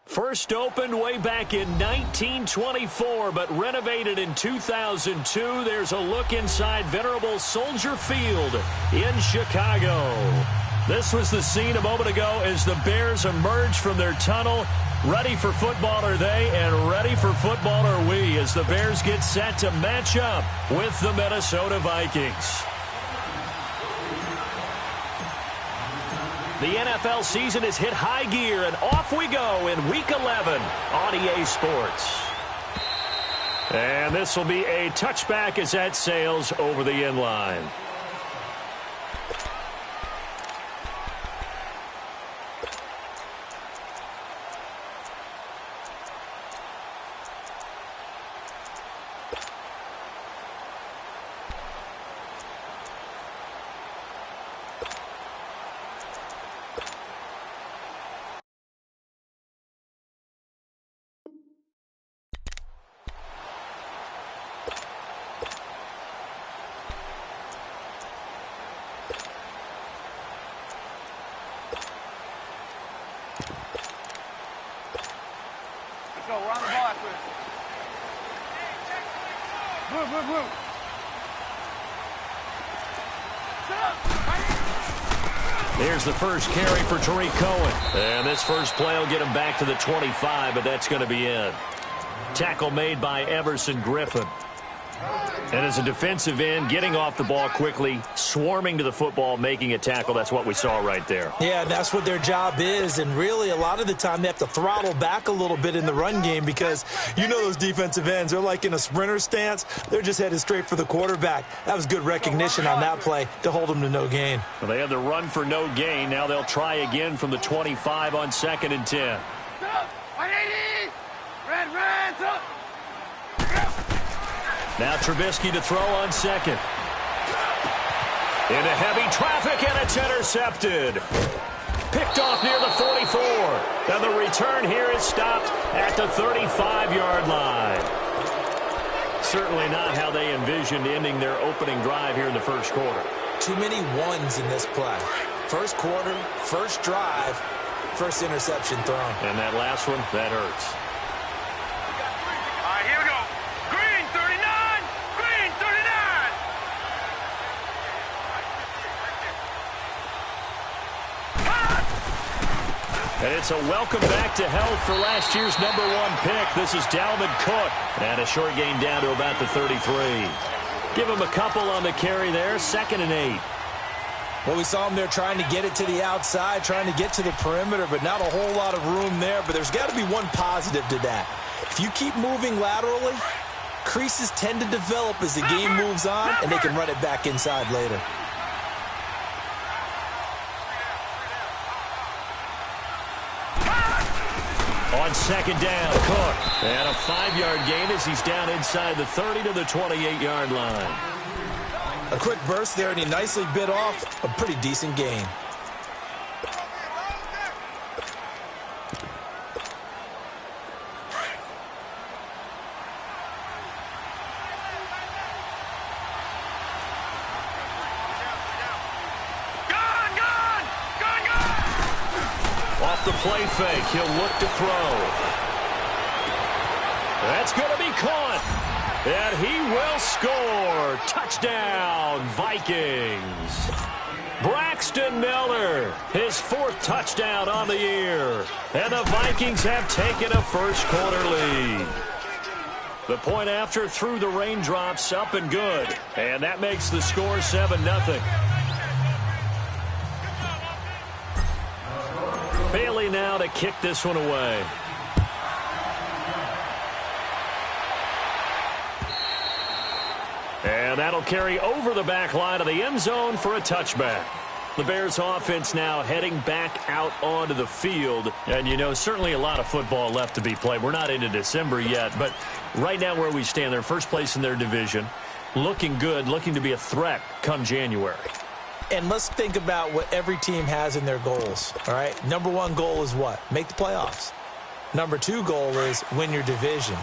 First opened way back in 1924, but renovated in 2002. There's a look inside venerable Soldier Field in Chicago. This was the scene a moment ago as the Bears emerged from their tunnel. Ready for football are they, and ready for football are we as the Bears get set to match up with the Minnesota Vikings. The NFL season has hit high gear, and off we go in Week 11 on EA Sports. And this will be a touchback as that sails over the end line. Let's go. We're on the ball after this. Move, move, move. Here's the first carry for Tariq Cohen. And this first play will get him back to the 25, but that's going to be in. Tackle made by Everson Griffin. And as a defensive end, getting off the ball quickly, swarming to the football, making a tackle. That's what we saw right there. Yeah, that's what their job is. And really, a lot of the time, they have to throttle back a little bit in the run game because you know those defensive ends, they're like in a sprinter stance. They're just headed straight for the quarterback. That was good recognition on that play to hold them to no gain. Well, they have the run for no gain. Now they'll try again from the 25 on 2nd and 10. Now Trubisky to throw on 2nd. Into heavy traffic, and it's intercepted. Picked off near the 44. And the return here is stopped at the 35-yard line. Certainly not how they envisioned ending their opening drive here in the first quarter. Too many ones in this play. First quarter, first drive, first interception thrown. And that last one, that hurts. All right, here we go. Green 39. Green 39. And it's a welcome back to health for last year's #1 pick. This is Dalvin Cook. And a short gain down to about the 33. Give him a couple on the carry there. 2nd and 8. Well, we saw him there trying to get it to the outside, trying to get to the perimeter, but not a whole lot of room there. But there's got to be one positive to that. If you keep moving laterally, creases tend to develop as the game moves on, and they can run it back inside later. On 2nd down, Cook. And a 5-yard gain as he's down inside the 30 to the 28-yard line. A quick burst there, and he nicely bit off a pretty decent gain. Off the play fake, he'll look to throw. That's going to be caught. And he will score. Touchdown, Vikings. Braxton Miller, his 4th touchdown on the year. And the Vikings have taken a first quarter lead. The point after through the raindrops, up and good. And that makes the score 7-0. Bailey now to kick this one away. And that'll carry over the back line of the end zone for a touchback. The Bears offense now heading back out onto the field. And, you know, certainly a lot of football left to be played. We're not into December yet, but right now where we stand, they're first place in their division. Looking good, looking to be a threat come January. And let's think about what every team has in their goals, all right? #1 goal is what? Make the playoffs. #2 goal is win your division.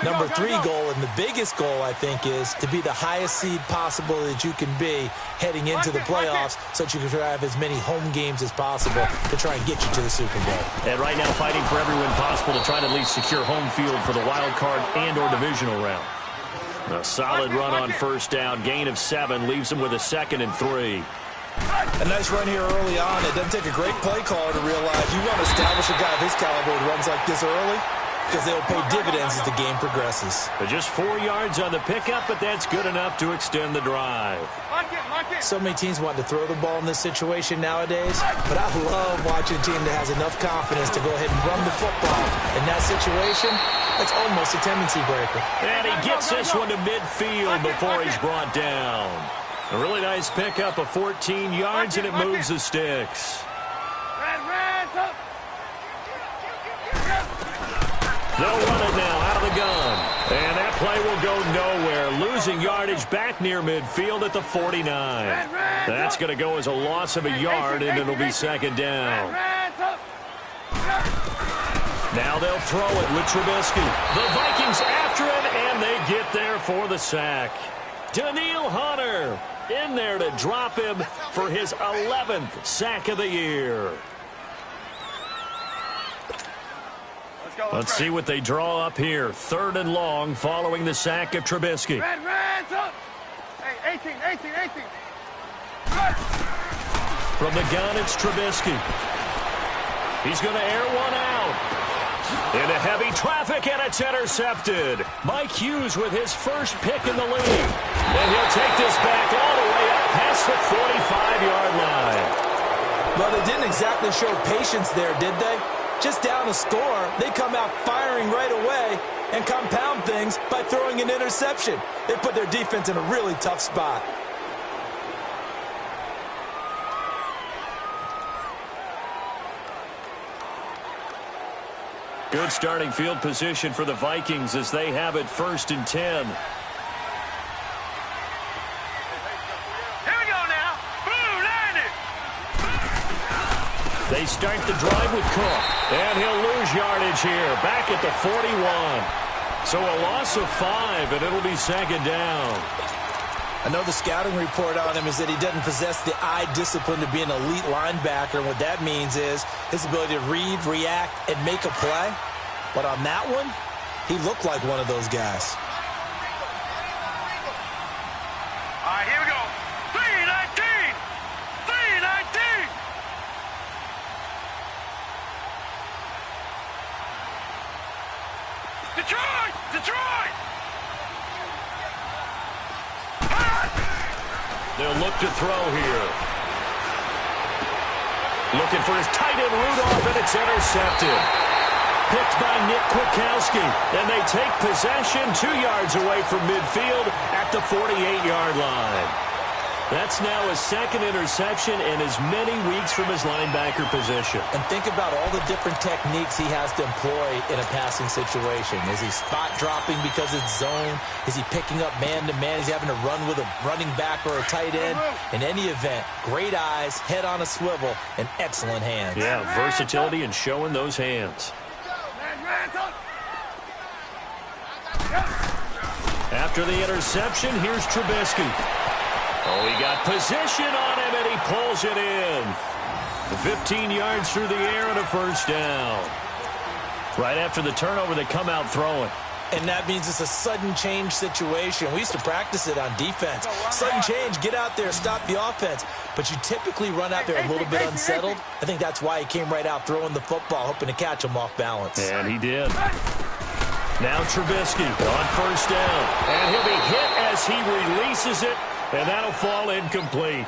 Number 3 goal, and the biggest goal, I think, is to be the highest seed possible that you can be heading into the playoffs so that you can try to have as many home games as possible to try and get you to the Super Bowl. And right now fighting for every win possible to try to at least secure home field for the wild card and or divisional round. A solid run on first down. Gain of 7 leaves them with a 2nd and 3. A nice run here early on. It doesn't take a great play caller to realize you want to establish a guy of his caliber who runs like this early, because they'll pay dividends as the game progresses. But just 4 yards on the pickup, but that's good enough to extend the drive. So many teams want to throw the ball in this situation nowadays, but I love watching a team that has enough confidence to go ahead and run the football. In that situation, that's almost a tendency breaker. And he gets this one to midfield before he's brought down. A really nice pickup of 14 yards, and it moves the sticks. They'll run it now out of the gun. And that play will go nowhere. Losing yardage back near midfield at the 49. That's going to go as a loss of a yard, and it'll be 2nd down. Now they'll throw it with Trubisky. The Vikings after him, and they get there for the sack. Daniil Hunter in there to drop him for his 11th sack of the year. Let's see what they draw up here. 3rd and long following the sack of Trubisky. Hey, 18. From the gun, it's Trubisky. He's going to air one out. Into heavy traffic, and it's intercepted. Mike Hughes with his first pick in the league. And he'll take this back all the way up past the 45-yard line. Well, they didn't exactly show patience there, did they? Just down a score, they come out firing right away and compound things by throwing an interception. They put their defense in a really tough spot. Good starting field position for the Vikings as they have it 1st and 10. They start the drive with Cook, and he'll lose yardage here, back at the 41. So a loss of 5, and it'll be 2nd down. I know the scouting report on him is that he doesn't possess the eye discipline to be an elite linebacker, and what that means is his ability to read, react, and make a play. But on that one, he looked like one of those guys. All right, here we go. 319! 319! Detroit! Detroit! They'll look to throw here. Looking for his tight end Rudolph, and it's intercepted. Picked by Nick Kwiatkowski, and they take possession 2 yards away from midfield at the 48-yard line. That's now his 2nd interception in as many weeks from his linebacker position. And think about all the different techniques he has to employ in a passing situation. Is he spot dropping because it's zone? Is he picking up man-to-man? Is he having to run with a running back or a tight end? In any event, great eyes, head on a swivel, and excellent hands. Yeah, versatility and showing those hands. After the interception, here's Trubisky. Oh, he got position on him, and he pulls it in. 15 yards through the air and a 1st down. Right after the turnover, they come out throwing. And that means it's a sudden change situation. We used to practice it on defense. Sudden change, get out there, stop the offense. But you typically run out there a little bit unsettled. I think that's why he came right out throwing the football, hoping to catch him off balance. And he did. Now Trubisky on 1st down. And he'll be hit as he releases it, and that'll fall incomplete.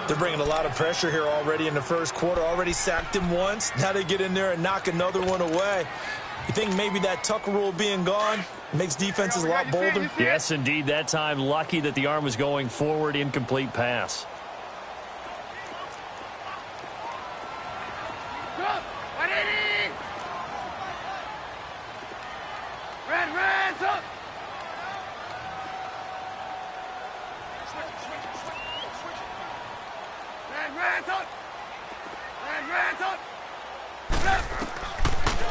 They're bringing a lot of pressure here already in the 1st quarter. Already sacked him once. Now they get in there and knock another one away. You think maybe that Tucker rule being gone makes defenses a lot bolder? Yes, indeed. That time, lucky that the arm was going forward. Incomplete pass.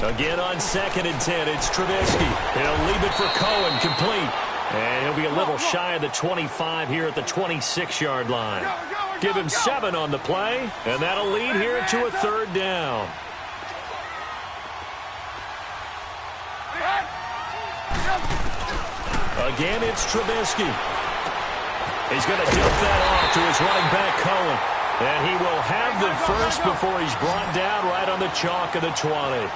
Again on 2nd and 10, it's Trubisky. He'll leave it for Cohen, complete. And he'll be a little shy of the 25 here at the 26-yard line. Give him 7 on the play, and that'll lead here to a 3rd down. Again, it's Trubisky. He's going to dump that off to his running back, Cohen. And he will have the first before he's brought down right on the chalk of the 20.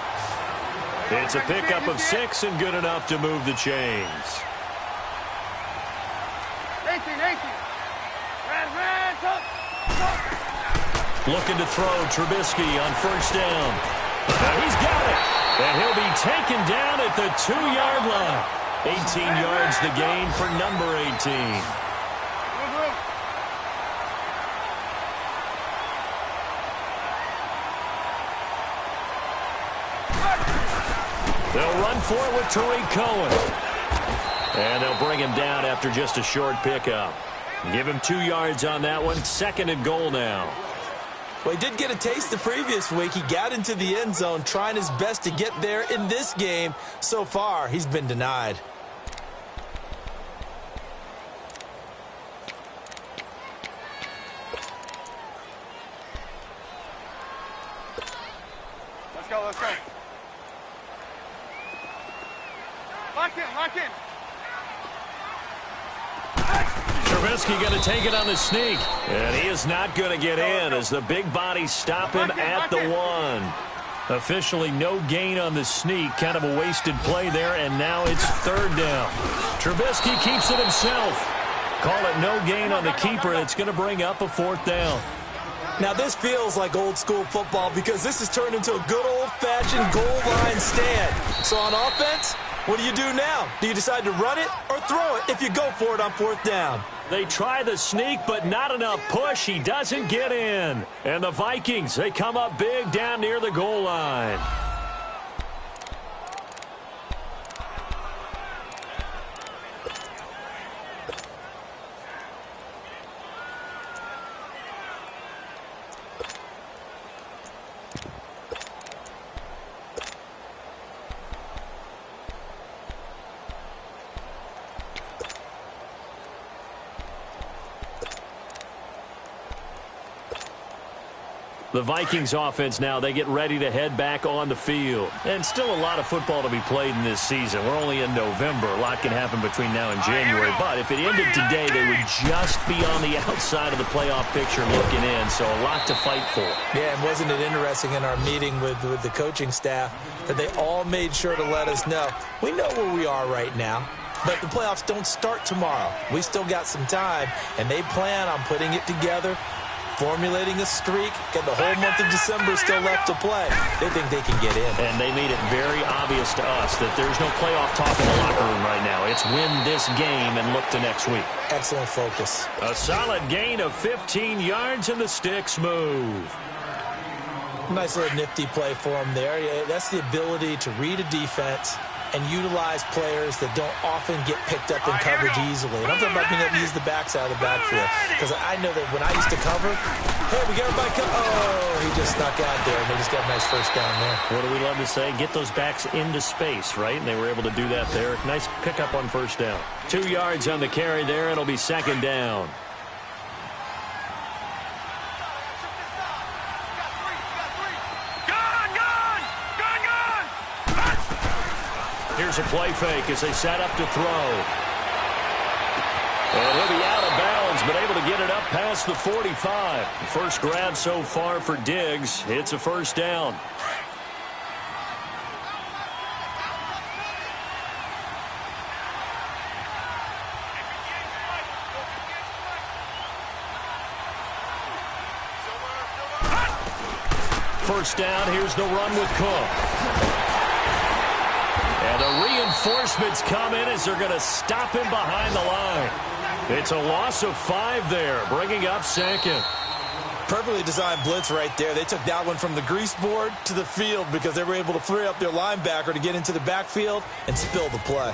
It's a pickup of 6 and good enough to move the chains. 18. Looking to throw Trubisky on 1st down. Now he's got it. And he'll be taken down at the 2-yard line. 18 yards the gain for number 18. They'll run for it with Tariq Cohen. And they'll bring him down after just a short pickup. Give him 2 yards on that one. 2nd and goal now. Well, he did get a taste the previous week. He got into the end zone trying his best to get there in this game. So far, he's been denied. Let's go. Lock in. Trubisky going to take it on the sneak. And he is not going to get in as the big bodies stop him at the 1. Officially no gain on the sneak. Kind of a wasted play there, and now it's 3rd down. Trubisky keeps it himself. Call it no gain on the keeper, and it's going to bring up a 4th down. Now, this feels like old-school football because this has turned into a good old-fashioned goal line stand. So on offense, what do you do now? Do you decide to run it or throw it if you go for it on 4th down? They try the sneak, but not enough push. He doesn't get in. And the Vikings, they come up big down near the goal line. The Vikings offense now, they get ready to head back on the field. And still a lot of football to be played in this season. We're only in November. A lot can happen between now and January. But if it ended today, they would just be on the outside of the playoff picture looking in. So a lot to fight for. Yeah, and wasn't it interesting in our meeting with the coaching staff that they all made sure to let us know, we know where we are right now, but the playoffs don't start tomorrow. We still got some time, and they plan on putting it together, formulating a streak, got the whole month of December still left to play. They think they can get in. And they made it very obvious to us that there's no playoff talk in the locker room right now. It's win this game and look to next week. Excellent focus. A solid gain of 15 yards and the sticks move. Nice little nifty play for him there. Yeah, that's the ability to read a defense and utilize players that don't often get picked up in coverage easily. And I'm talking about being able to use the backside of the backfield. Because I know that when I used to cover, hey, we got everybody oh, he just snuck out there, and they just got a nice 1st down there. What do we love to say? Get those backs into space, right? And they were able to do that there. Nice pickup on 1st down. 2 yards on the carry there. It'll be 2nd down. Here's a play fake as they set up to throw. And he'll be out of bounds, but able to get it up past the 45. First grab so far for Diggs. It's a 1st down. First down, here's the run with Cook. And the reinforcements come in as they're going to stop him behind the line. It's a loss of 5 there, bringing up 2nd. Perfectly designed blitz right there. They took that one from the grease board to the field because they were able to free up their linebacker to get into the backfield and spill the play.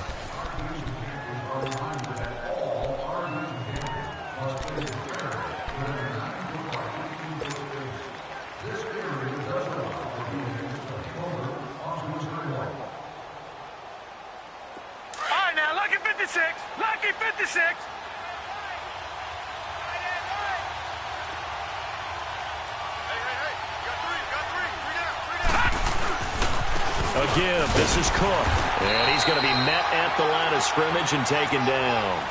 56. Again, this is Cook. And he's going to be met at the line of scrimmage and taken down.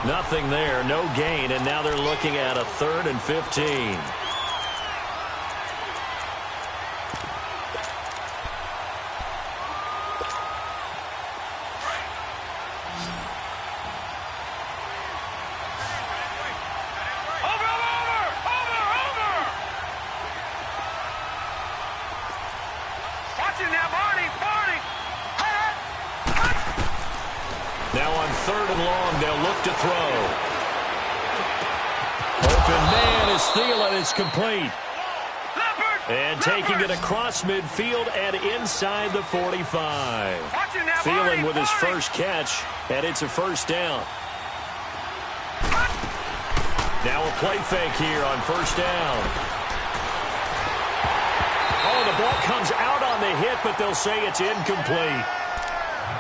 Nothing there, no gain, and now they're looking at a 3rd and 15. Now on 3rd and long, they'll look to throw. Open man is Thielen. It's complete. And taking it across midfield and inside the 45. Thielen with his first catch, and it's a 1st down. Now a play fake here on 1st down. Oh, the ball comes out on the hit, but they'll say it's incomplete.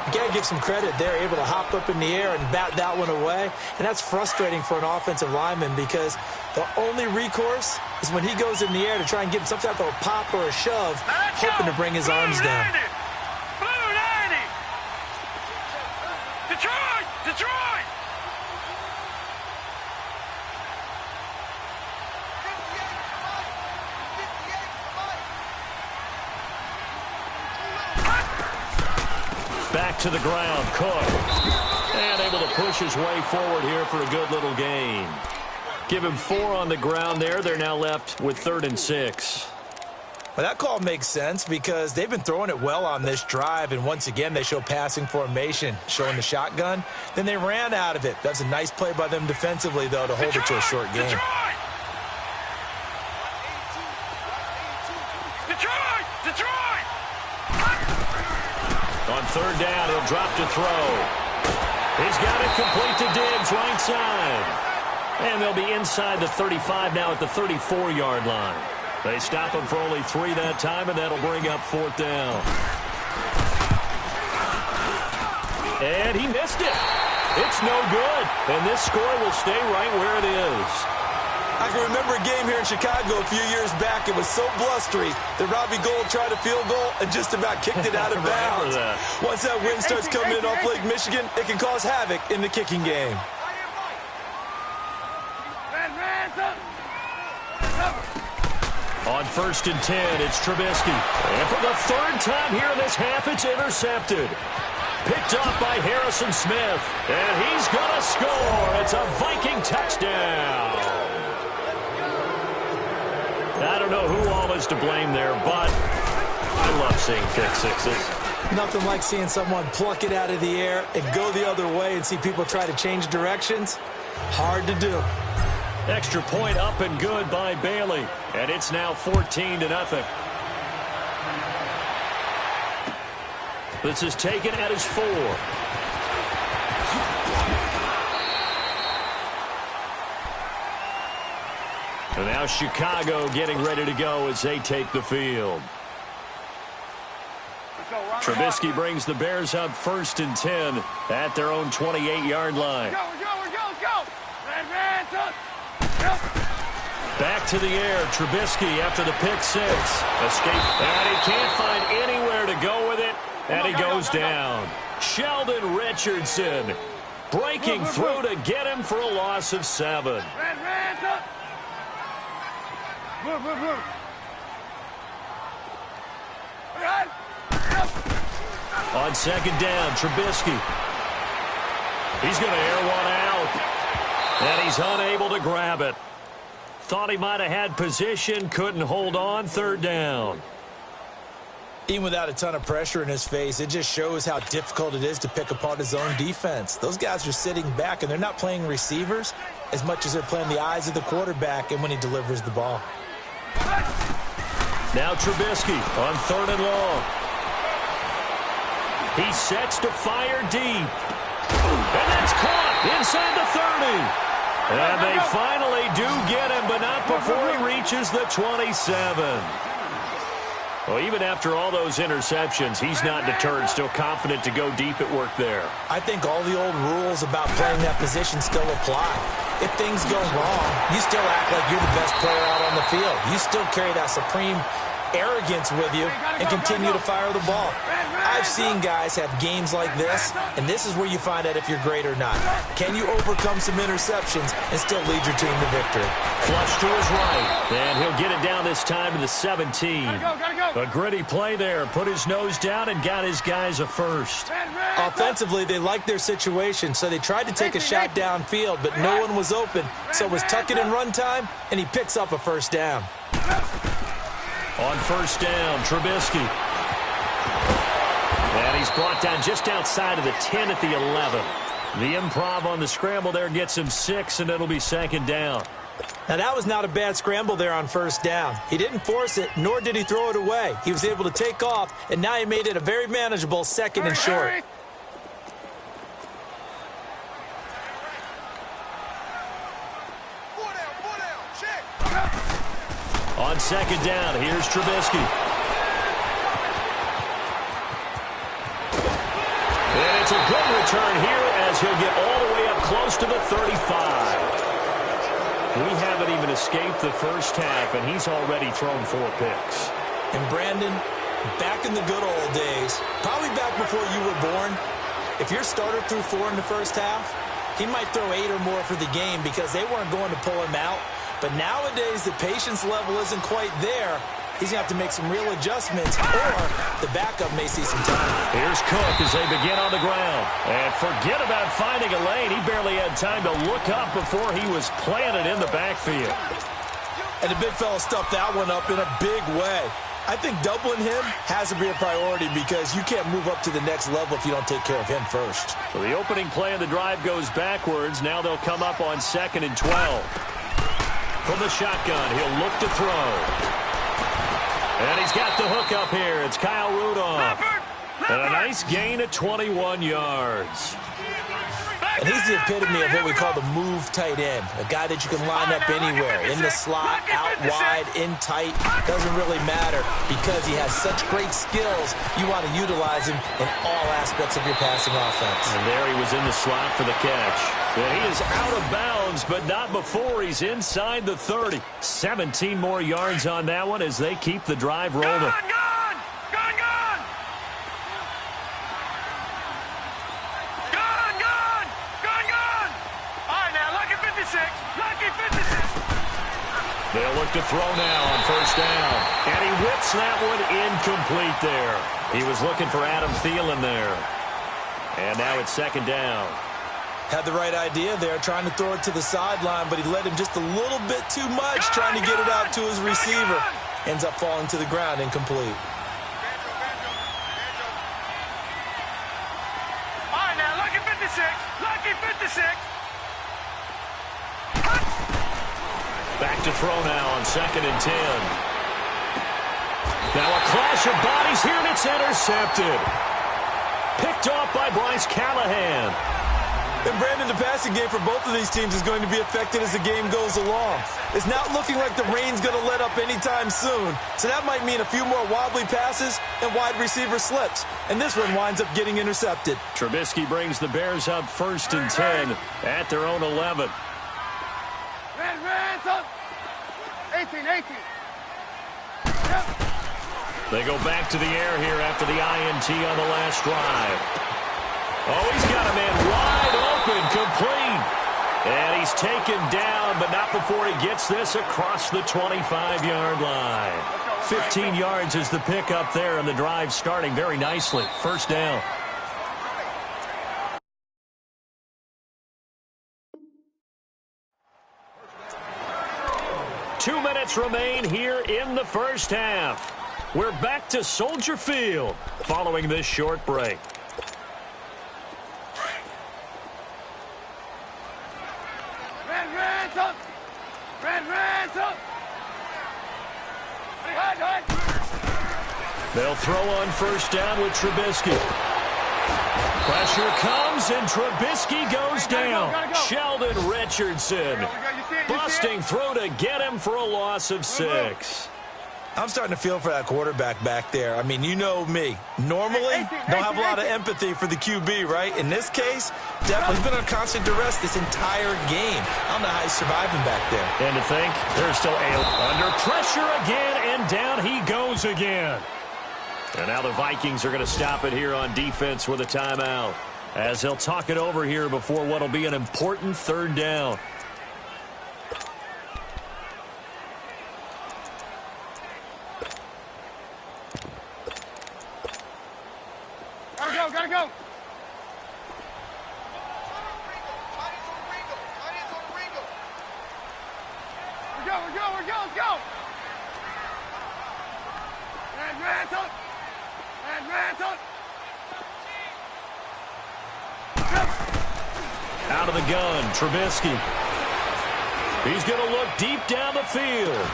You got to give some credit. They're able to hop up in the air and bat that one away. And that's frustrating for an offensive lineman because the only recourse is when he goes in the air to try and give some type of a pop or a shove, hoping to bring his arms down. Blue 90. Detroit! Detroit! Back to the ground, Cook. And able to push his way forward here for a good little gain. Give him 4 on the ground there. They're now left with 3rd and 6. Well, that call makes sense because they've been throwing it well on this drive, and once again they show passing formation, showing the shotgun. Then they ran out of it. That's a nice play by them defensively, though, to hold it to a short game. Detroit! On 3rd down, he'll drop to throw. He's got it complete to Diggs, right side. And they'll be inside the 35 now at the 34-yard line. They stop him for only 3 that time, and that'll bring up 4th down. And he missed it. It's no good. And this score will stay right where it is. I can remember a game here in Chicago a few years back. It was so blustery that Robbie Gould tried a field goal and just about kicked it out of bounds. Once that wind starts coming in off Lake Michigan, it can cause havoc in the kicking game. On 1st and 10, it's Trubisky. And for the 3rd time here in this half, it's intercepted. Picked off by Harrison Smith. And he's going to score. It's a Viking touchdown. I don't know who all is to blame there, but I love seeing pick sixes. Nothing like seeing someone pluck it out of the air and go the other way and see people try to change directions. Hard to do. Extra point up and good by Bailey. And it's now 14-0. This is taken at his 4. And now Chicago getting ready to go as they take the field. Trubisky brings the Bears up 1st and 10 at their own 28-yard line. Go. Back to the air, Trubisky after the pick 6. Escape, and he can't find anywhere to go with it, and he goes down. Sheldon Richardson breaking through to get him for a loss of 7. On 2nd down, Trubisky. He's going to air one out. And he's unable to grab it. Thought he might have had position, couldn't hold on. 3rd down. Even without a ton of pressure in his face, it just shows how difficult it is to pick apart his own defense. Those guys are sitting back, and they're not playing receivers as much as they're playing the eyes of the quarterback and when he delivers the ball. Now Trubisky on 3rd and long. He sets to fire deep. And that's caught inside the 30. And they finally do get him, but not before he reaches the 27. Well, even after all those interceptions, he's not deterred, still confident to go deep at work there. I think all the old rules about playing that position still apply. If things go wrong, you still act like you're the best player out on the field. You still carry that supreme arrogance with you and continue to fire the ball. I've seen guys have games like this, and this is where you find out if you're great or not. Can you overcome some interceptions and still lead your team to victory? Flush to his right, and he'll get it down this time to the 17. A gritty play there, put his nose down and got his guys a first. Offensively, they liked their situation, so they tried to take a shot downfield, but no one was open, so it was tuck it and run time, and he picks up a first down. On first down, Trubisky. And he's brought down just outside of the 10 at the 11. The improv on the scramble there gets him 6, and it'll be second down. Now, that was not a bad scramble there on first down. He didn't force it, nor did he throw it away. He was able to take off, and now he made it a very manageable second and short. On second down, here's Trubisky. And it's a good return here as he'll get all the way up close to the 35. We haven't even escaped the first half, and he's already thrown 4 picks. And Brandon, back in the good old days, probably back before you were born, if your starter threw 4 in the first half, he might throw 8 or more for the game because they weren't going to pull him out. But nowadays, the patience level isn't quite there. He's going to have to make some real adjustments, or the backup may see some time. Here's Cook as they begin on the ground. And forget about finding a lane. He barely had time to look up before he was planted in the backfield. And the big fella stuffed that one up in a big way. I think doubling him has to be a priority because you can't move up to the next level if you don't take care of him first. So the opening play of the drive goes backwards. Now they'll come up on 2nd and 12. From the shotgun, he'll look to throw. And he's got the hook up here. It's Kyle Rudolph. And a nice gain of 21 yards. And he's the epitome of what we call the move tight end. A guy that you can line up anywhere. In the slot, out wide, in tight. Doesn't really matter because he has such great skills. You want to utilize him in all aspects of your passing offense. And there he was in the slot for the catch. And he is out of bounds, but not before he's inside the 30. 17 more yards on that one as they keep the drive rolling. They'll look to throw now on first down. And he whips that one incomplete there. He was looking for Adam Thielen there. And now it's second down. Had the right idea there, trying to throw it to the sideline, but he let him just a little bit too much, trying to get it out to his receiver. Ends up falling to the ground, incomplete. All right, now, lucky 56. Lucky 56. Back to throw now on 2nd and 10. Now a clash of bodies here, and it's intercepted. Picked off by Bryce Callahan. And Brandon, the passing game for both of these teams is going to be affected as the game goes along. It's not looking like the rain's going to let up anytime soon. So that might mean a few more wobbly passes and wide receiver slips. And this one winds up getting intercepted. Trubisky brings the Bears up 1st and 10 at their own 11. Hands up. 18. Yep. They go back to the air here after the INT on the last drive. Oh, he's got a man wide open, complete. And he's taken down, but not before he gets this across the 25-yard line. 15 yards is the pickup there, and the drive starting very nicely. First down. Two minutes remain here in the first half. We're back to Soldier Field following this short break. Hands up. Hands up. They'll throw on first down with Trubisky. Pressure comes, and Trubisky goes down. Sheldon Richardson busting through to get him for a loss of 6. I'm starting to feel for that quarterback back there. I mean, you know me. Normally, don't have a lot of empathy for the QB, right? In this case, definitely he's been under constant duress this entire game. I don't know how he's surviving back there. And to think, they're still under pressure again, and down he goes again. And now the Vikings are going to stop it here on defense with a timeout, as they'll talk it over here before what will be an important third down. Gotta go. We're go. Let's go. And Ransom. Out of the gun, Trubisky. He's going to look deep down the field.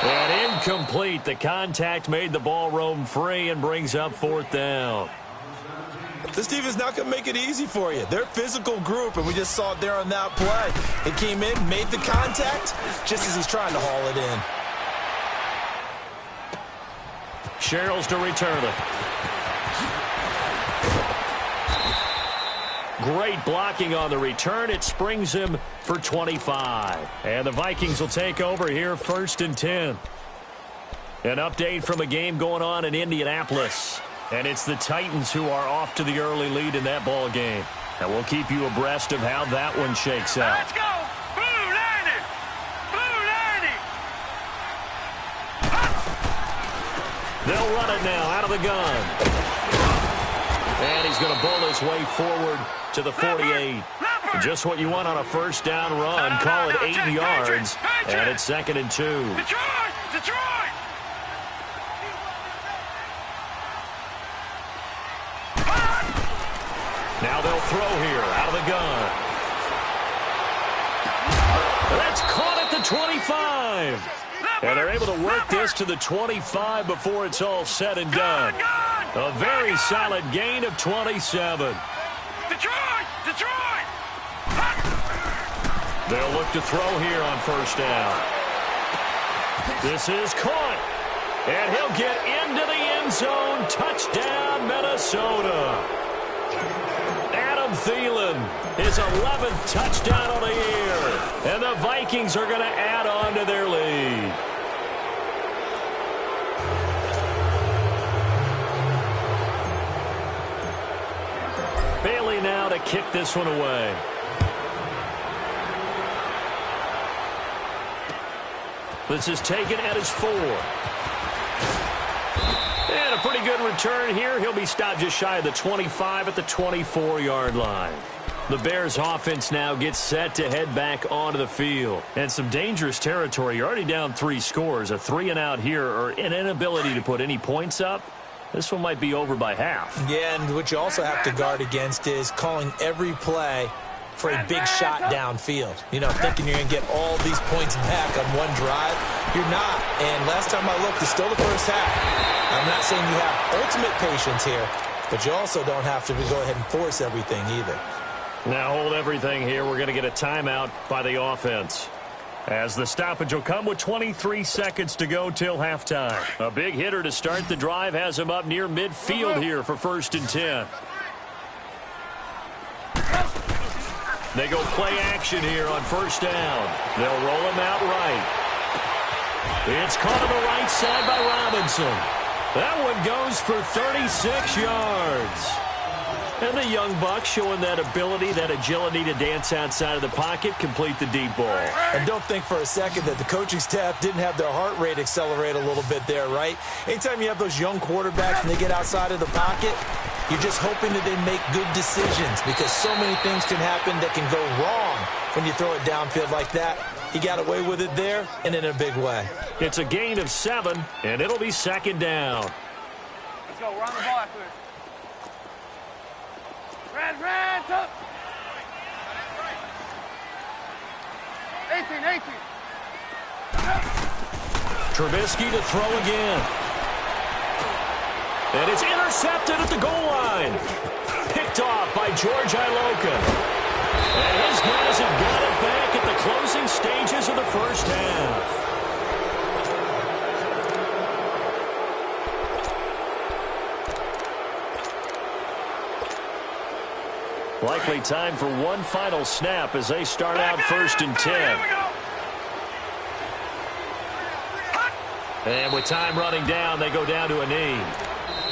And incomplete. The contact made the ball roam free and brings up fourth down. This defense not going to make it easy for you. They're a physical group, and we just saw it there on that play. It came in, made the contact, just as he's trying to haul it in. Sherrills to return it. Great blocking on the return. It springs him for 25. And the Vikings will take over here, 1st and 10. An update from a game going on in Indianapolis. And it's the Titans who are off to the early lead in that ball game. And we'll keep you abreast of how that one shakes out. Let's go. Blue 90. They'll run it now out of the gun. And he's going to bull his way forward to the 48. Just what you want on a first down run. Call it 8 yards. And it's 2nd and 2. Detroit. Now they'll throw here out of the gun. That's caught at the 25. And they're able to work this to the 25 before it's all said and done. A very solid gain of 27. Detroit. They'll look to throw here on first down. This is caught. And he'll get into the end zone. Touchdown, Minnesota. Adam Thielen, his 11th touchdown of the year. And the Vikings are going to add on to their lead. Bailey now to kick this one away. This is taken at his 4. And a pretty good return here. He'll be stopped just shy of the 25 at the 24-yard line. The Bears offense now gets set to head back onto the field. And some dangerous territory. You're already down 3 scores. A 3-and-out here, or an inability to put any points up. This one might be over by half. Yeah, and what you also have to guard against is calling every play for a big shot downfield. You know, thinking you're going to get all these points back on one drive. You're not. And last time I looked, it's still the first half. I'm not saying you have ultimate patience here, but you also don't have to go ahead and force everything either. Now hold everything here. We're going to get a timeout by the offense, as the stoppage will come with 23 seconds to go till halftime. A big hitter to start the drive has him up near midfield here for 1st and 10. They go play action here on first down. They'll roll him out right. It's caught on the right side by Robinson. That one goes for 36 yards. And the young buck showing that ability, that agility to dance outside of the pocket, complete the deep ball. And don't think for a second that the coaching staff didn't have their heart rate accelerate a little bit there, right? Anytime you have those young quarterbacks and they get outside of the pocket, you're just hoping that they make good decisions, because so many things can happen that can go wrong when you throw it downfield like that. He got away with it there and in a big way. It's a gain of 7, and it'll be 2nd down. Let's go. We're on the ball after this. Red, up. 18. Trubisky to throw again. And it's intercepted at the goal line. Picked off by George Iloka. And his guys have got it back at the closing stages of the first half. likely time for one final snap as they start out 1st and 10. And with time running down, they go down to a knee.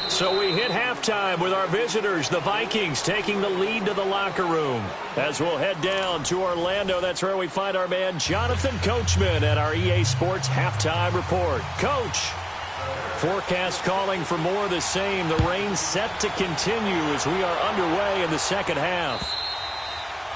So we hit halftime with our visitors, the Vikings, taking the lead to the locker room. As we'll head down to Orlando, that's where we find our man Jonathan Coachman at our EA Sports Halftime Report. Coach, forecast calling for more of the same. The rain set to continue as we are underway in the second half.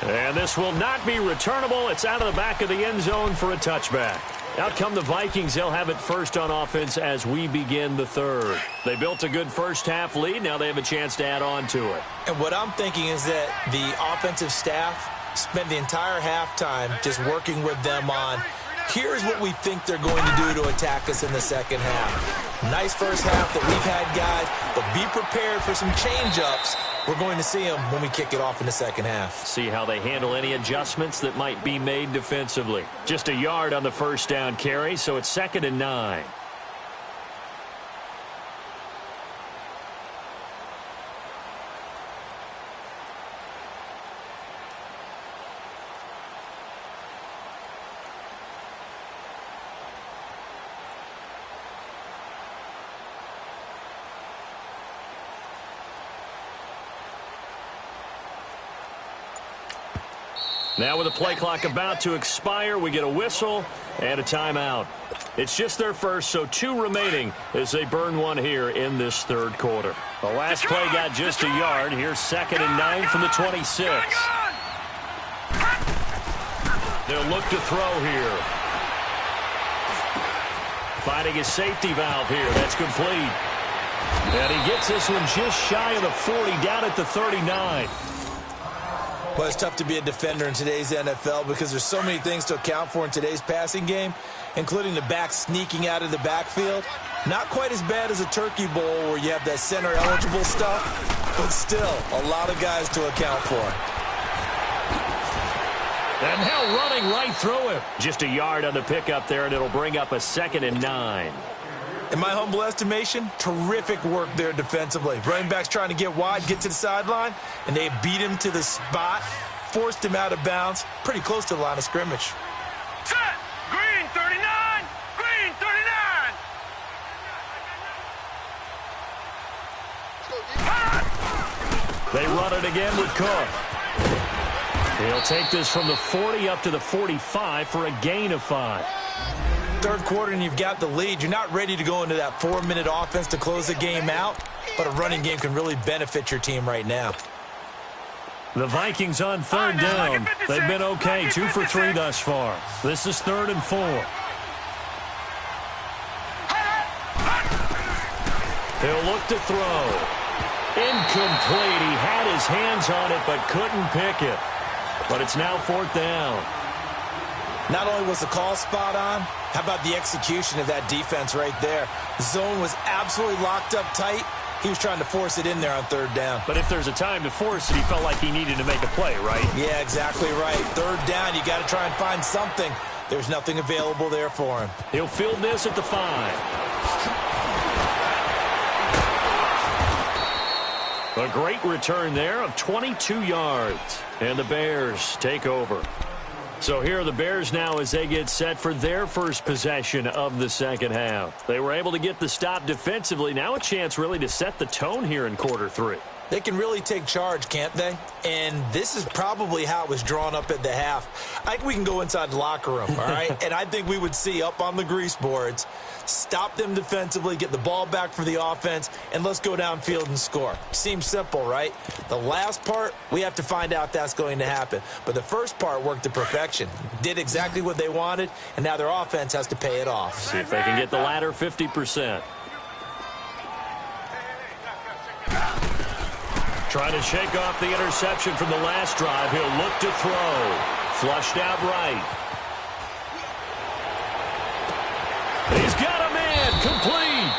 And this will not be returnable. It's out of the back of the end zone for a touchback. Out come the Vikings. They'll have it first on offense as we begin the third. They built a good first-half lead. Now they have a chance to add on to it. And what I'm thinking is that the offensive staff spent the entire halftime just working with them on, here's what we think they're going to do to attack us in the second half. Nice first half that we've had, guys, but be prepared for some change-ups. We're going to see them when we kick it off in the second half. See how they handle any adjustments that might be made defensively. Just a yard on the first down carry, so it's 2nd and 9. Now with the play clock about to expire, we get a whistle and a timeout. It's just their first, so 2 remaining as they burn one here in this third quarter. The last play got just a yard. Here's 2nd and 9 from the 26. They'll look to throw here. Finding his safety valve here. That's complete. And he gets this one just shy of the 40, down at the 39. Well, it's tough to be a defender in today's NFL because there's so many things to account for in today's passing game, including the back sneaking out of the backfield. Not quite as bad as a turkey bowl where you have that center-eligible stuff, but still a lot of guys to account for. And now running right through him. Just a yard on the pickup there, and it'll bring up a 2nd and 9. In my humble estimation, terrific work there defensively. Running back's trying to get wide, get to the sideline, and they beat him to the spot, forced him out of bounds, pretty close to the line of scrimmage. Set! Green 39! Green 39! They run it again with Cook. He'll take this from the 40 up to the 45 for a gain of 5. Third quarter and you've got the lead. You're not ready to go into that 4-minute offense to close the game out, but a running game can really benefit your team right now. The Vikings on 3rd down. They've been okay, 2 for 3 thus far. This is 3rd and 4. He'll look to throw. Incomplete. He had his hands on it but couldn't pick it. But it's now 4th down. Not only was the call spot on, how about the execution of that defense right there? The zone was absolutely locked up tight. He was trying to force it in there on 3rd down. But if there's a time to force it, he felt like he needed to make a play, right? Yeah, exactly right. 3rd down, you got to try and find something. There's nothing available there for him. He'll field this at the 5. A great return there of 22 yards. And the Bears take over. So here are the Bears now as they get set for their first possession of the second half. They were able to get the stop defensively. Now a chance really to set the tone here in quarter 3. They can really take charge, can't they? And this is probably how it was drawn up at the half. I think we can go inside the locker room, all right? And I think we would see up on the grease boards, stop them defensively, get the ball back for the offense, and let's go downfield and score. Seems simple, right? The last part, we have to find out that's going to happen. But the first part worked to perfection. Did exactly what they wanted, and now their offense has to pay it off. See if they can get the latter 50%. Trying to shake off the interception from the last drive. He'll look to throw. Flushed out right. He's got a man. Complete.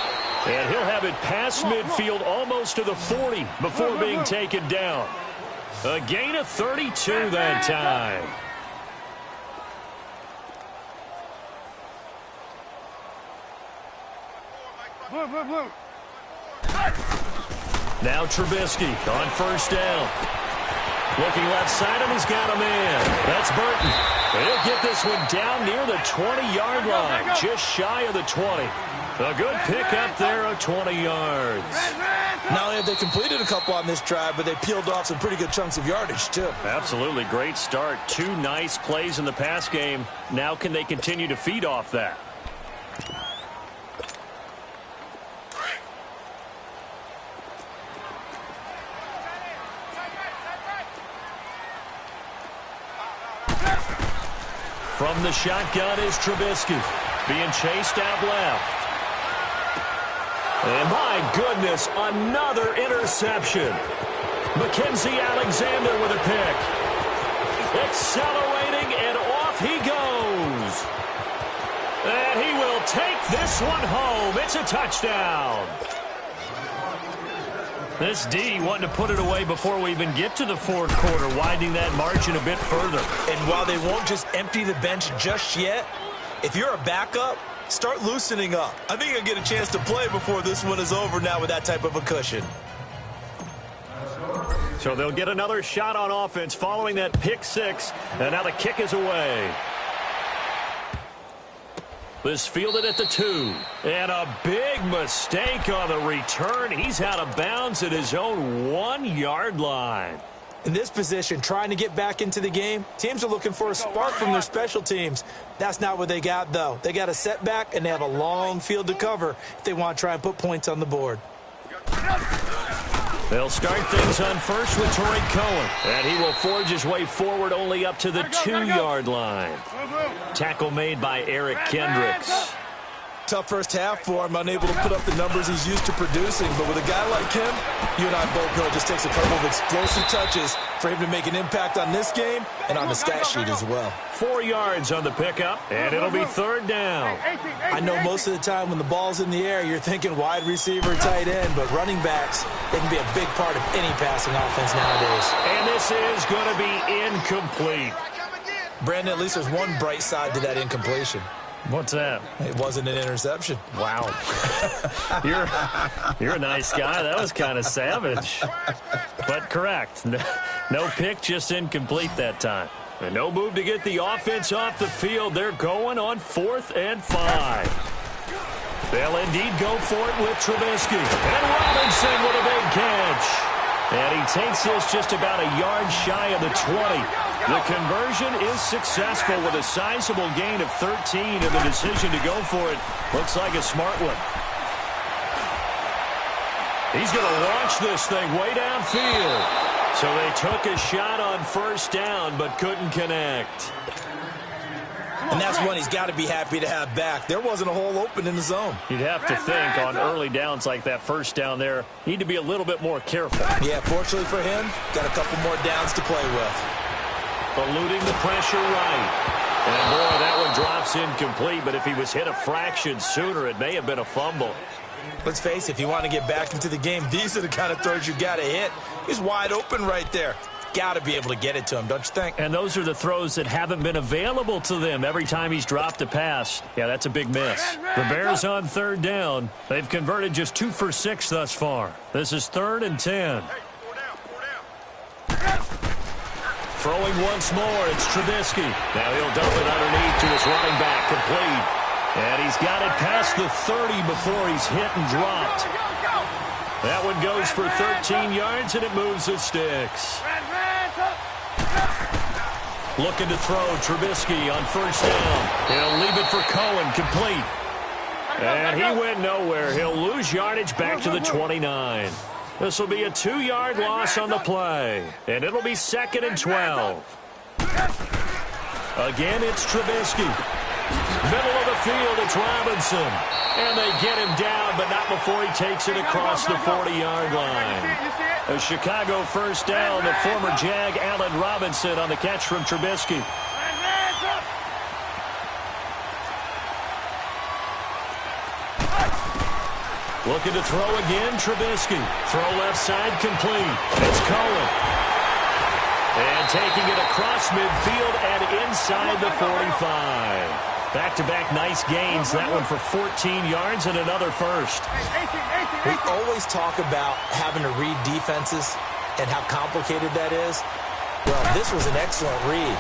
And he'll have it past midfield almost to the 40 before being taken down. A gain of 32 that time. Now Trubisky on 1st down. Looking left side, and he's got a man. That's Burton. He'll get this one down near the 20-yard line, just shy of the 20. A good pick up there of 20 yards. Not only have they completed a couple on this drive, but they peeled off some pretty good chunks of yardage, too. Absolutely great start. 2 nice plays in the pass game. Now can they continue to feed off that? From the shotgun is Trubisky, being chased out left. And my goodness, another interception. Mackenzie Alexander with a pick. Accelerating, and off he goes. And he will take this one home. It's a touchdown. This D wanting to put it away before we even get to the fourth quarter, widening that margin a bit further. And while they won't just empty the bench just yet, if you're a backup, start loosening up. I think you'll get a chance to play before this one is over now with that type of a cushion. So they'll get another shot on offense following that pick six, and now the kick is away. This fielded at the 2. And a big mistake on the return. He's out of bounds at his own 1-yard line. In this position, trying to get back into the game, teams are looking for a spark from their special teams. That's not what they got, though. They got a setback, and they have a long field to cover if they want to try and put points on the board. They'll start things on first with Tariq Cohen. And he will forge his way forward only up to the 2-yard line. Tackle made by Eric Kendricks. Tough first half for him, unable to put up the numbers he's used to producing. But with a guy like him, you and I both know it just takes a couple of explosive touches for him to make an impact on this game and on the stat sheet as well. 4 yards on the pickup, and it'll be third down. I know most of the time when the ball's in the air, you're thinking wide receiver, tight end, but running backs, they can be a big part of any passing offense nowadays. And this is going to be incomplete. Brandon, at least there's one bright side to that incompletion. What's that? It wasn't an interception. Wow. You're a nice guy. That was kind of savage. But correct. No pick, just incomplete that time. And no move to get the offense off the field. They're going on 4th and 5. They'll indeed go for it with Trubisky. And Robinson with a big catch. And he takes this just about a yard shy of the 20. The conversion is successful with a sizable gain of 13, and the decision to go for it looks like a smart one. He's going to launch this thing way downfield. So they took a shot on first down but couldn't connect. And that's one he's got to be happy to have back. There wasn't a hole open in the zone. You'd have to think on early downs like that first down there, need to be a little bit more careful. Yeah, fortunately for him, got a couple more downs to play with. Eluding the pressure right. And boy, that one drops incomplete, but if he was hit a fraction sooner, it may have been a fumble. Let's face it, if you want to get back into the game, these are the kind of throws you got to hit. He's wide open right there. Got to be able to get it to him, don't you think? And those are the throws that haven't been available to them every time he's dropped a pass. Yeah, that's a big miss. The Bears on third down. They've converted just 2 for 6 thus far. This is 3rd and 10. Throwing once more, it's Trubisky. Now he'll dump it underneath to his running back, complete. And he's got it past the 30 before he's hit and dropped. That one goes for 13 yards, and it moves the sticks. Looking to throw, Trubisky on first down. He'll leave it for Cohen, complete. And he went nowhere. He'll lose yardage back to the 29. This will be a 2-yard loss on the play. And it'll be 2nd and 12. Again, it's Trubisky. Middle of the field, it's Robinson. And they get him down, but not before he takes it across the 40-yard line. A Chicago first down, the former Jag Allen Robinson on the catch from Trubisky. Looking to throw again, Trubisky. Throw left side, complete. It's Cohen. And taking it across midfield and inside the 45. Back-to-back nice gains. That one for 14 yards and another first. We always talk about having to read defenses and how complicated that is. Well, this was an excellent read.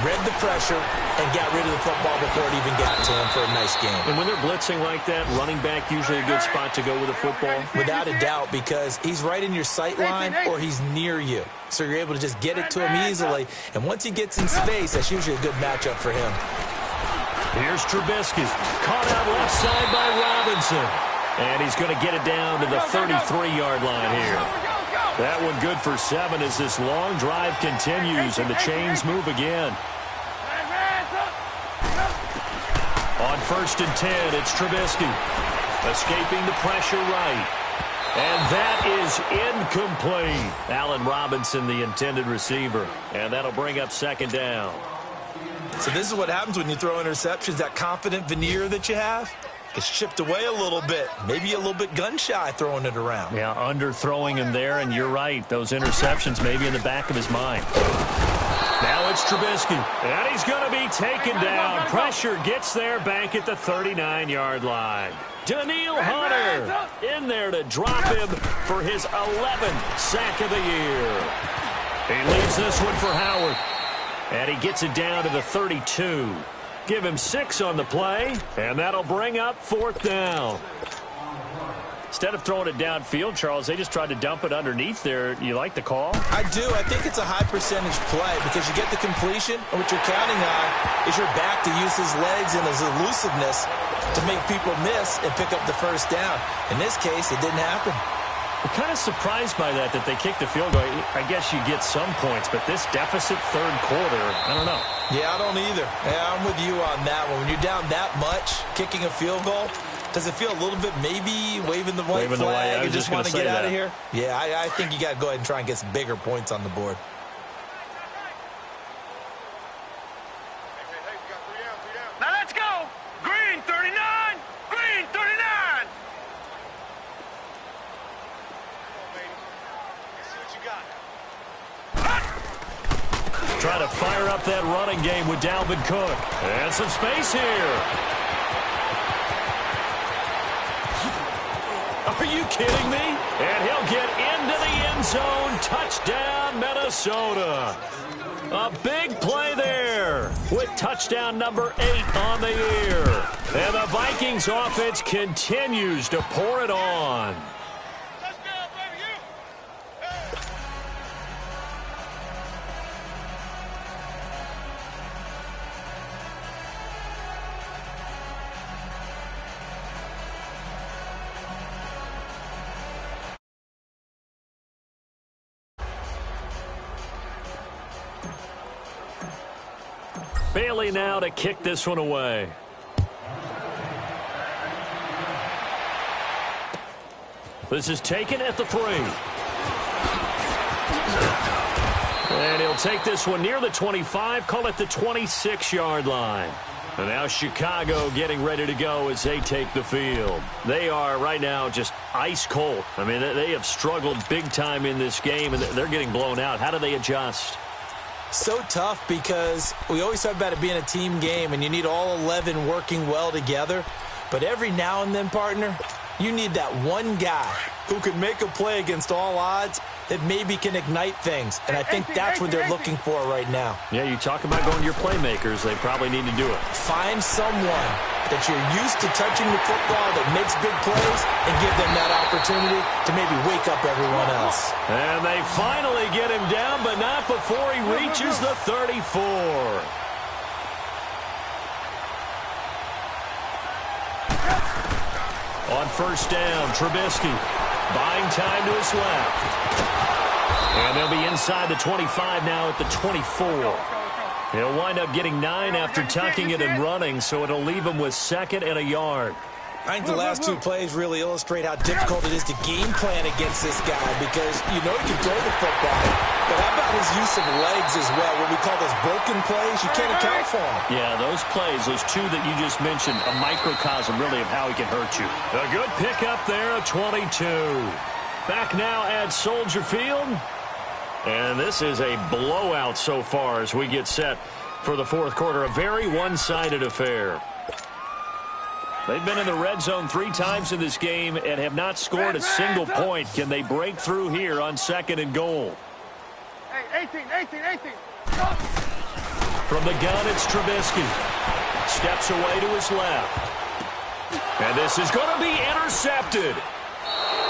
Read the pressure and got rid of the football before it even got to him for a nice game. And when they're blitzing like that, running back usually a good spot to go with a football? Without a doubt, because he's right in your sight line or he's near you. So you're able to just get it to him easily. And once he gets in space, that's usually a good matchup for him. Here's Trubisky. Caught out left side by Robinson. And he's going to get it down to the 33-yard line here. That one good for 7 as this long drive continues and the chains move again. On 1st and 10, it's Trubisky. Escaping the pressure right. And that is incomplete. Allen Robinson, the intended receiver. And that'll bring up 2nd down. So this is what happens when you throw interceptions. That confident veneer that you have gets chipped away a little bit. Maybe a little bit gun-shy throwing it around. Yeah, underthrowing him there, and you're right. Those interceptions may be in the back of his mind. Now it's Trubisky, and he's going to be taken down. Pressure gets there back at the 39-yard line. Daniil Hunter in there to drop him for his 11th sack of the year. He leaves this one for Howard, and he gets it down to the 32. Give him 6 on the play, and that'll bring up 4th down. Instead of throwing it downfield, Charles, they just tried to dump it underneath there. You like the call? I do. I think it's a high percentage play because you get the completion, and what you're counting on is your back to use his legs and his elusiveness to make people miss and pick up the 1st down. In this case, it didn't happen. I'm kind of surprised by that they kicked the field goal. I guess you get some points, but this deficit 3rd quarter, I don't know. Yeah, I don't either. Yeah, I'm with you on that one. When you're down that much, kicking a field goal, does it feel a little bit maybe waving the white flag and just want to get out of here? Yeah, I think you got to go ahead and try and get some bigger points on the board. Now let's go. Green 39. Green 39. Trying to fire up that running game with Dalvin Cook. And some space here. Are you kidding me? And he'll get into the end zone. Touchdown, Minnesota. A big play there with touchdown number 8 on the year. And the Vikings offense continues to pour it on. Bailey now to kick this one away. This is taken at the 3. And he'll take this one near the 25, call it the 26-yard line. And now Chicago getting ready to go as they take the field. They are right now just ice cold. I mean, they have struggled big time in this game, and they're getting blown out. How do they adjust? So tough because we always talk about it being a team game and you need all 11 working well together. But every now and then, partner, you need that one guy who can make a play against all odds that maybe can ignite things. And I think that's what they're looking for right now. Yeah, you talk about going to your playmakers. They probably need to do it. Find someone that you're used to touching the football that makes big plays and give them that opportunity to maybe wake up everyone else. And they finally get him down, but not before he reaches the 34. On 1st down, Trubisky buying time to his left. And they'll be inside the 25 now at the 24. He'll wind up getting 9 after tucking it and running, so it'll leave him with 2nd and a yard. I think the last 2 plays really illustrate how difficult it is to game plan against this guy because you know he can throw the football. But how about his use of legs as well? What we call those broken plays, you can't account for them. Yeah, those plays, those 2 that you just mentioned, a microcosm really of how he can hurt you. A good pickup there, a 22. Back now at Soldier Field. And this is a blowout so far as we get set for the 4th quarter. A very one-sided affair. They've been in the red zone 3 times in this game and have not scored a single point. Can they break through here on 2nd and goal? Hey, 18. From the gun, it's Trubisky. Steps away to his left. And this is going to be intercepted.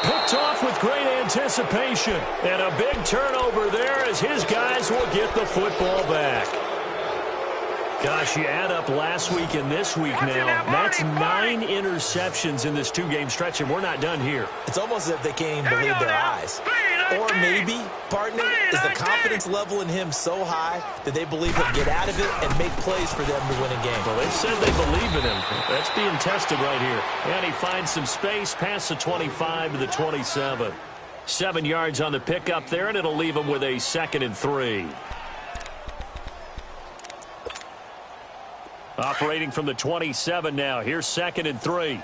Picked off with great anticipation. And a big turnover there as his guys will get the football back. Gosh, you add up last week and this week now. That's 9 interceptions in this 2-game stretch, and we're not done here. It's almost as if they can't even believe their eyes. Or maybe, partner, is the confidence level in him so high that they believe he'll get out of it and make plays for them to win a game. Well, they've said they believe in him. That's being tested right here. And he finds some space past the 25 to the 27. 7 yards on the pickup there, and it'll leave him with a 2nd and 3. Operating from the 27 now. Here's 2nd and 3.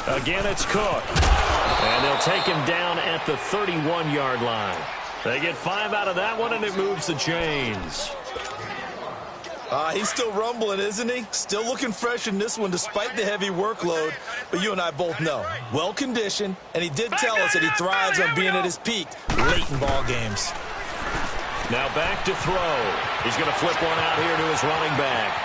Again, it's Cook. And they'll take him down at the 31-yard line. They get 5 out of that one, and it moves the chains. He's still rumbling, isn't he? Still looking fresh in this one despite the heavy workload. But you and I both know, well-conditioned, and he did tell us that he thrives on being at his peak late in ball games. Now back to throw. He's going to flip one out here to his running back.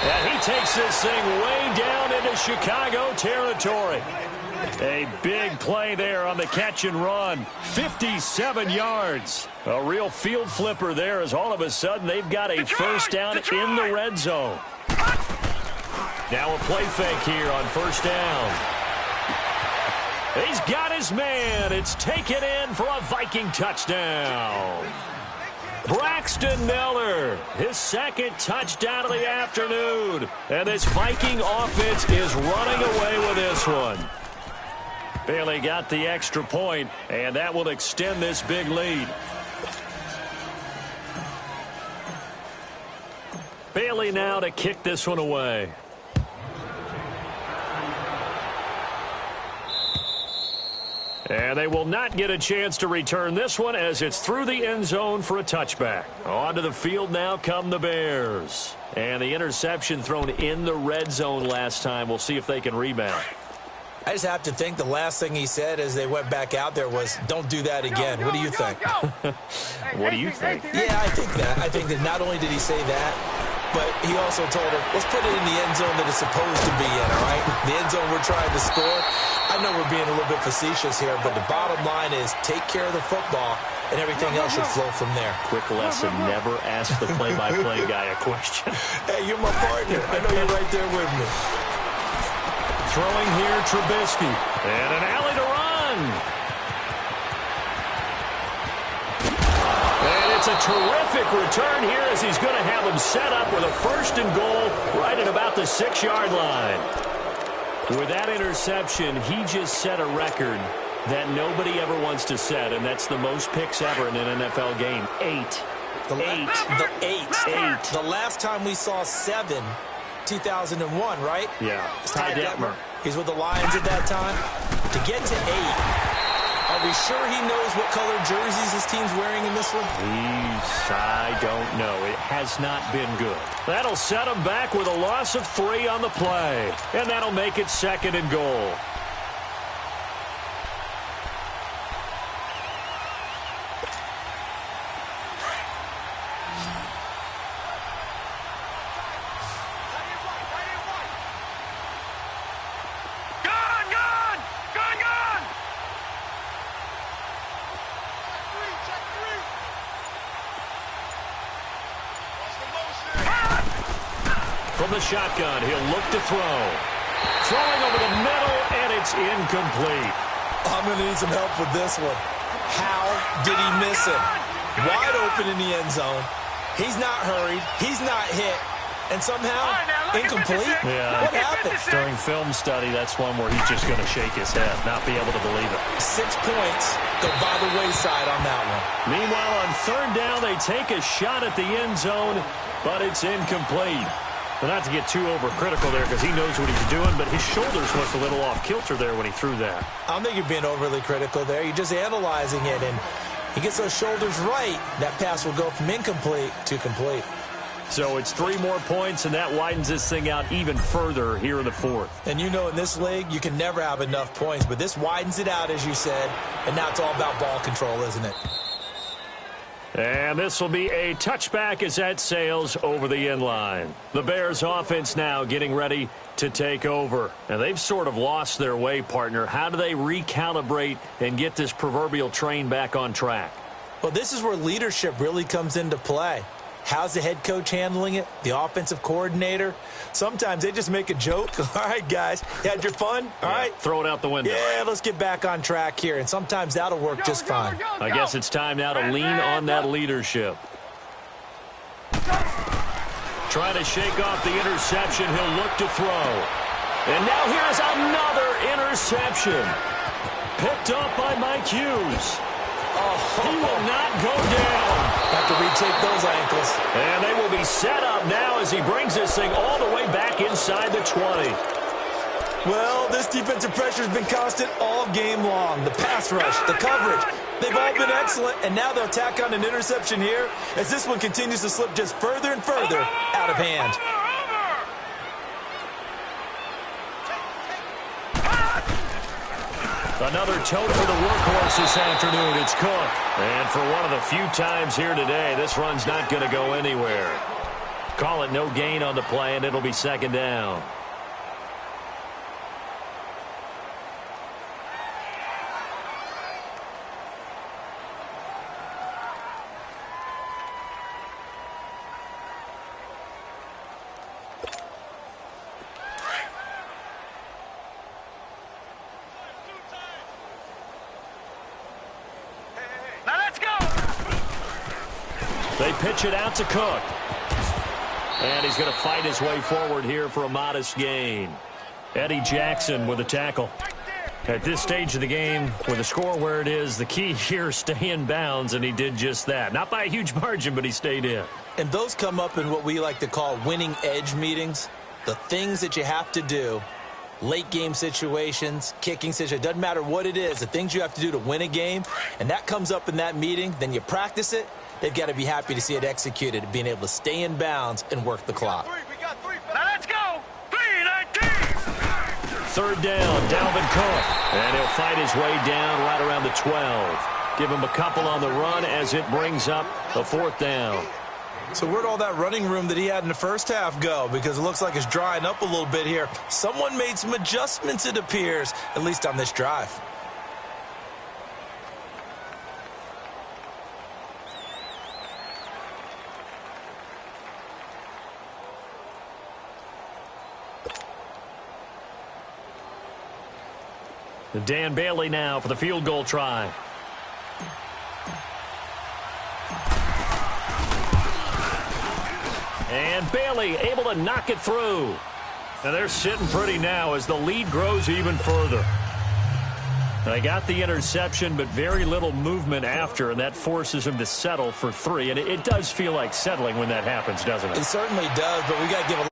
And he takes this thing way down into Chicago territory. A big play there on the catch and run. 57 yards. A real field flipper there as all of a sudden they've got a first down in the red zone. Now a play fake here on first down. He's got his man. It's taken in for a Viking touchdown. Braxton Miller, his 2nd touchdown of the afternoon. And this Viking offense is running away with this one. Bailey got the extra point, and that will extend this big lead. Bailey now to kick this one away. And they will not get a chance to return this one as it's through the end zone for a touchback. Onto the field now come the Bears. And the interception thrown in the red zone last time. We'll see if they can rebound. I just have to think the last thing he said as they went back out there was, don't do that again. What do you think? What do you think? Yeah, I think that. I think that not only did he say that, but he also told him, let's put it in the end zone that it's supposed to be in, all right? The end zone we're trying to score. I know we're being a little bit facetious here, but the bottom line is take care of the football, and everything else should flow from there. Quick lesson, never ask the play-by-play guy a question. Hey, you're my partner. I know you're right there with me. Throwing here, Trubisky. And an alley to run. And it's a terrific return here as he's going to have him set up with a 1st and goal right at about the 6-yard line. With that interception, he just set a record that nobody ever wants to set, and that's the most picks ever in an NFL game. 8. The last time we saw 7, 2001, right? Yeah. Ty Detmer. He's with the Lions at that time. To get to 8, are we sure he knows what color jerseys his team's wearing in this one? I don't know. It has not been good. That'll set him back with a loss of 3 on the play. And that'll make it 2nd and goal. From the shotgun, he'll look to throw. Throwing over the middle, and it's incomplete. I'm going to need some help with this one. How did he miss him? Wide open in the end zone. He's not hurried. He's not hit. And somehow, incomplete? Yeah. What happened? During film study, that's one where he's just going to shake his head, not be able to believe it. 6 points go by the wayside on that one. Meanwhile, on 3rd down, they take a shot at the end zone, but it's incomplete. But not to get too overcritical there because he knows what he's doing, but his shoulders looked a little off kilter there when he threw that. I don't think you're being overly critical there. You're just analyzing it, and he gets those shoulders right. That pass will go from incomplete to complete. So it's 3 more points, and that widens this thing out even further here in the fourth. And you know in this league, you can never have enough points, but this widens it out, as you said, and now it's all about ball control, isn't it? And this will be a touchback as that sails over the end line. The Bears offense now getting ready to take over. And they've sort of lost their way, partner. How do they recalibrate and get this proverbial train back on track? Well, this is where leadership really comes into play. How's the head coach handling it? The offensive coordinator? Sometimes they just make a joke. All right, guys, you had your fun? All right. Throw it out the window. Yeah, let's get back on track here. And sometimes that'll work just fine. I guess it's time now to lean on that leadership. Trying to shake off the interception. He'll look to throw. And now here's another interception. Picked up by Mike Hughes. He will not go down. Have to retake those ankles. And they will be set up now as he brings this thing all the way back inside the 20. Well, this defensive pressure has been constant all game long. The pass rush, the coverage, they've all been excellent. And now they'll tack on an interception here as this one continues to slip just further and further out of hand. Another tote for the workhorse this afternoon. It's Cook. And for one of the few times here today, this run's not going to go anywhere. Call it no gain on the play, and it'll be second down. They pitch it out to Cook. And he's going to fight his way forward here for a modest gain. Eddie Jackson with a tackle. At this stage of the game, with the score where it is, the key here is stay in bounds, and he did just that. Not by a huge margin, but he stayed in. And those come up in what we like to call winning edge meetings. The things that you have to do, late game situations, kicking situations, doesn't matter what it is, the things you have to do to win a game, and that comes up in that meeting, then you practice it. They've got to be happy to see it executed, being able to stay in bounds and work the clock. Now let's go. 3-19. Third down, Dalvin Cook. And he'll fight his way down right around the 12. Give him a couple on the run as it brings up the fourth down. So where'd all that running room that he had in the first half go? Because it looks like it's drying up a little bit here. Someone made some adjustments, it appears, at least on this drive. Dan Bailey now for the field goal try. And Bailey able to knock it through. And they're sitting pretty now as the lead grows even further. They got the interception, but very little movement after, and that forces him to settle for 3. And it does feel like settling when that happens, doesn't it? It certainly does, but we got to give a